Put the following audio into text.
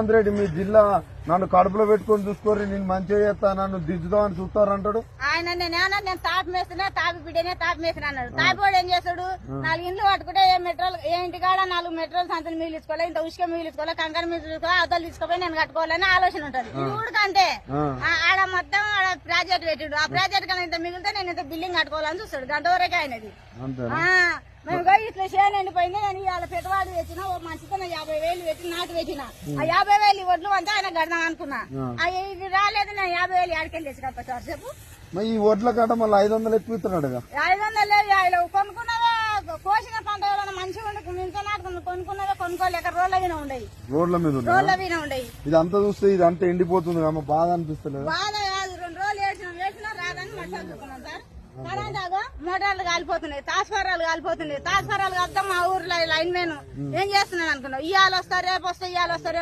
రేవంత్ రెడ్డి మీ జిల్లా నన్ను కడుపులో పెట్టుకొని చూసుకోరి నేను మంచిగా చేస్తా నన్ను దిద్దుదామని చూస్తారంటాడు. ఆయన నేను తాపి మేస్తున్నా తాపి బిడ్డనే తాపి మేస్తున్నా అన్నాడు. తాపివాడు ఏం చేస్తాడు, 4 ఇండ్లు పట్టుకుంటే ఏ ఇంటికాడ 4 మెట్రోలు సంతలు మిగిలించుకోవాలి, ఇంత ఉసుక మిగిలించుకోవాలి, కంకర మిగిలించుకోవాలి, అవతలు తీసుకుపోయి నేను కట్టుకోవాలని ఆలోచన ఉంటది. ఊడికంటే ఆడ మొత్తం ఆడ ప్రాజెక్ట్ పెట్టిడు, ఆ ప్రాజెక్ట్ కన్నా ఇంత మిగిలితే నేను ఇంత బిల్డింగ్ కట్టుకోవాలని చూస్తాడు. గంట వరకే ఆయనది. మేము ఇట్లా చేయని ఎండిపోయింది. నేను ఇవాళ పెట్టుబడి పెట్టిన ఓ మనిషితో 50,000 పెట్టి నాటు పెట్టిన. ఆ 50,000 వడ్లు అంతా ఆయన గడదాం అనుకున్నా. ఇది రాలేదు. నేను 50,000 ఆడికెళ్ళి తెచ్చుకోవాలి సార్ చెప్పు. ఈ వడ్ల కంటే మళ్ళీ 500 ఎక్కువ ఇస్తున్నాడు. 500 కొనుక్కున్నవే కోసిన పంట మంచిగా ఉండే ఇంత నాటుకున్నా కొనుక్కున్నవే కొనుక్కోలేక రోడ్ల మీద ఉండేవి. రోడ్ల మీద ఉండేవి. ఇదంతా చూస్తే ఇదంతా ఎండిపోతుంది అమ్మ, బాధ అనిపిస్తలేదు. బాధ కాదు, 2 రోజులు వేసినా రాదని మసాలా చూసుకున్నాం సార్. కరెంట్ మోటార్లు కాలిపోతున్నాయి, తాస్ఫారాలు కాలిపోతున్నాయి. తాస్ఫారాలు కాస్తా మా ఊర్లో లైన్ మెన్ ఏం చేస్తున్నాను అనుకున్నావు, ఇవాళ వస్తారు రేపు వస్తాయి, ఇవాళ వస్తారు రేపు